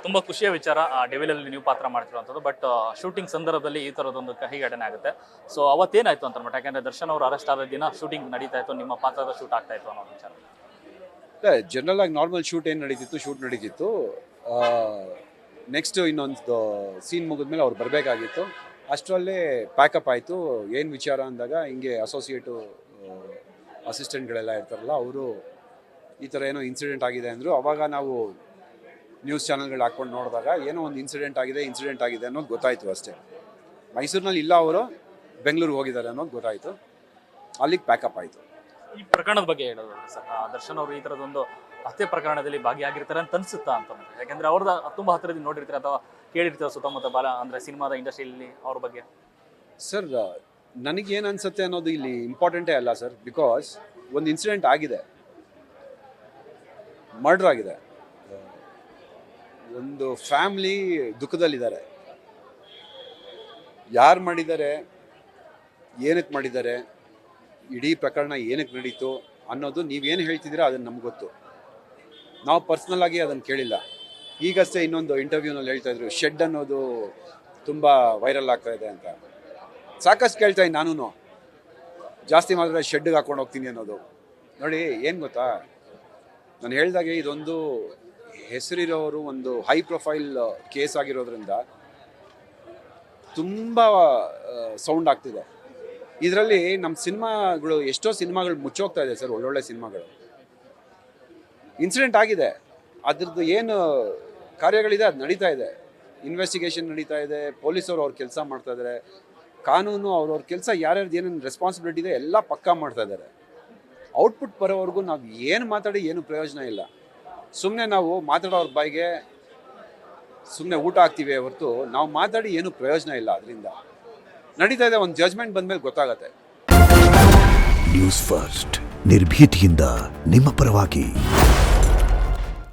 ತುಂಬ ಖುಷಿಯ ವಿಚಾರ ಡೆವಿಲಲ್ಲಿ ನೀವು ಪಾತ್ರ ಮಾಡ್ತಿರುವಂಥದ್ದು. ಬಟ್ ಶೂಟಿಂಗ್ ಸಂದರ್ಭದಲ್ಲಿ ಈ ಥರದೊಂದು ಕಹಿ ಘಟನೆ ಆಗುತ್ತೆ. ಸೊ ಅವತ್ತೇನಾಯಿತು ಅಂತ ಅನ್ಬಿಟ್ಟು, ಯಾಕೆಂದರೆ ದರ್ಶನ್ ಅವರು ಅರೆಸ್ಟ್ ಆದ ದಿನ ಶೂಟಿಂಗ್ ನಡೀತಾ ಇತ್ತು, ನಿಮ್ಮ ಪಾತ್ರದ ಶೂಟ್ ಆಗ್ತಾ ಇತ್ತು ಅನ್ನೋ ವಿಚಾರ. ಜನರಲ್ ಆಗಿ ನಾರ್ಮಲ್ ಶೂಟ್ ಏನು ನಡೀತಿತ್ತು, ಶೂಟ್ ನಡೀತಿತ್ತು. ನೆಕ್ಸ್ಟ್ ಇನ್ನೊಂದು ಸೀನ್ ಮುಗಿದ್ಮೇಲೆ ಅವ್ರು ಬರಬೇಕಾಗಿತ್ತು. ಅಷ್ಟರಲ್ಲೇ ಪ್ಯಾಕಪ್ ಆಯಿತು. ಏನು ವಿಚಾರ ಅಂದಾಗ ಹಿಂಗೆ ಅಸೋಸಿಯೇಟು ಅಸಿಸ್ಟೆಂಟ್ಗಳೆಲ್ಲ ಇರ್ತಾರಲ್ಲ, ಅವರು ಈ ಥರ ಏನೋ ಇನ್ಸಿಡೆಂಟ್ ಆಗಿದೆ ಅಂದರು. ಅವಾಗ ನಾವು ನ್ಯೂಸ್ ಚಾನಲ್ಗಳು ಹಾಕ್ಕೊಂಡು ನೋಡಿದಾಗ ಏನೋ ಒಂದು ಇನ್ಸಿಡೆಂಟ್ ಆಗಿದೆ ಅನ್ನೋದು ಗೊತ್ತಾಯಿತು ಅಷ್ಟೇ. ಮೈಸೂರಿನಲ್ಲಿ ಇಲ್ಲ, ಅವರು ಬೆಂಗಳೂರಿಗೆ ಹೋಗಿದ್ದಾರೆ ಅನ್ನೋದು ಗೊತ್ತಾಯಿತು. ಅಲ್ಲಿಗೆ ಪ್ಯಾಕಪ್ ಆಯಿತು. ಈ ಪ್ರಕರಣದ ಬಗ್ಗೆ ಹೇಳೋದು ಸರ್, ದರ್ಶನ್ ಅವರು ಈ ಥರದೊಂದು ಹತ್ಯೆ ಪ್ರಕರಣದಲ್ಲಿ ಭಾಗಿಯಾಗಿರ್ತಾರೆ ಅಂತ ಅನಿಸುತ್ತಾ ಅಂತ. ಯಾಕೆಂದರೆ ಅವ್ರದ್ದು ತುಂಬ ಹತ್ತಿರದಿಂದ ನೋಡಿರ್ತಾರೆ ಅಥವಾ ಕೇಳಿರ್ತಾರೆ ಸುತ್ತಮುತ್ತ ಅಂದರೆ ಸಿನಿಮಾದ ಇಂಡಸ್ಟ್ರಿಯಲ್ಲಿ ಅವ್ರ ಬಗ್ಗೆ. ಸರ್, ನನಗೇನು ಅನಿಸುತ್ತೆ ಅನ್ನೋದು ಇಲ್ಲಿ ಇಂಪಾರ್ಟೆಂಟೇ ಅಲ್ಲ ಸರ್. ಬಿಕಾಸ್ ಒಂದು ಇನ್ಸಿಡೆಂಟ್ ಆಗಿದೆ, ಮರ್ಡರ್ ಆಗಿದೆ, ಒಂದು ಫ್ಯಾಮ್ಲಿ ದುಃಖದಲ್ಲಿದ್ದಾರೆ. ಯಾರು ಮಾಡಿದ್ದಾರೆ, ಏನಕ್ಕೆ ಮಾಡಿದ್ದಾರೆ, ಇಡೀ ಪ್ರಕರಣ ಏನಕ್ಕೆ ನಡೀತು ಅನ್ನೋದು ನೀವೇನು ಹೇಳ್ತಿದ್ದೀರಾ ಅದನ್ನು ನಮ್ಗೆ ಗೊತ್ತು. ನಾವು ಪರ್ಸ್ನಲ್ ಆಗಿ ಅದನ್ನು ಕೇಳಿಲ್ಲ. ಈಗಷ್ಟೇ ಇನ್ನೊಂದು ಇಂಟರ್ವ್ಯೂನಲ್ಲಿ ಹೇಳ್ತಾಯಿದ್ರು ಶೆಡ್ ಅನ್ನೋದು ತುಂಬ ವೈರಲ್ ಆಗ್ತಾ ಇದೆ ಅಂತ. ಸಾಕಷ್ಟು ಕೇಳ್ತಾ ಇದ್ದೀನಿ ನಾನು, ಜಾಸ್ತಿ ಮಾಡಿದ್ರೆ ಶೆಡ್ಗೆ ಹಾಕ್ಕೊಂಡು ಹೋಗ್ತೀನಿ ಅನ್ನೋದು. ನೋಡಿ ಏನು ಗೊತ್ತಾ, ನಾನು ಹೇಳಿದಾಗೆ ಇದೊಂದು ಹೆಸರಿರೋರು ಒಂದು ಹೈ ಪ್ರೊಫೈಲ್ ಕೇಸ್ ಆಗಿರೋದ್ರಿಂದ ತುಂಬ ಸೌಂಡ್ ಆಗ್ತಿದೆ. ಇದರಲ್ಲಿ ನಮ್ಮ ಸಿನಿಮಾಗಳು, ಎಷ್ಟೋ ಸಿನಿಮಾಗಳು ಮುಚ್ಚೋಗ್ತಾ ಇದೆ ಸರ್, ಒಳ್ಳೊಳ್ಳೆ ಸಿನಿಮಾಗಳು. ಇನ್ಸಿಡೆಂಟ್ ಆಗಿದೆ, ಅದ್ರದ್ದು ಏನು ಕಾರ್ಯಗಳಿದೆ ಅದು ನಡೀತಾ ಇದೆ, ಇನ್ವೆಸ್ಟಿಗೇಷನ್ ನಡೀತಾ ಇದೆ, ಪೊಲೀಸರು ಅವ್ರ ಕೆಲಸ ಮಾಡ್ತಾ ಇದ್ದಾರೆ, ಕಾನೂನು ಅವ್ರವ್ರ ಕೆಲಸ ಯಾರ್ಯಾರ್ದು ಏನೇನು ರೆಸ್ಪಾನ್ಸಿಬಿಲಿಟಿ ಇದೆ ಎಲ್ಲ ಪಕ್ಕಾ ಮಾಡ್ತಾ ಇದ್ದಾರೆ. ಔಟ್ಪುಟ್ ಬರೋವರೆಗೂ ನಾವು ಏನು ಮಾತಾಡಿ ಏನು ಪ್ರಯೋಜನ ಇಲ್ಲ. ಸುಮ್ಮನೆ ನಾವು ಮಾತಾಡೋರ ಬಾಯಿಗೆ ಸುಮ್ಮನೆ ಊಟ ಹಾಕ್ತೀವಿ ಹೊರತು ನಾವು ಮಾತಾಡಿ ಏನು ಪ್ರಯೋಜನ ಇಲ್ಲ. ಅದರಿಂದ ನಡೀತಾ ಇದೆ, ಒಂದು ಜಜ್ಮೆಂಟ್ ಬಂದಮೇಲೆ ಗೊತ್ತಾಗತ್ತೆ. ನ್ಯೂಸ್ ಫಸ್ಟ್, ನಿರ್ಭೀತಿಯಿಂದ ನಿಮ್ಮ ಪರವಾಗಿ.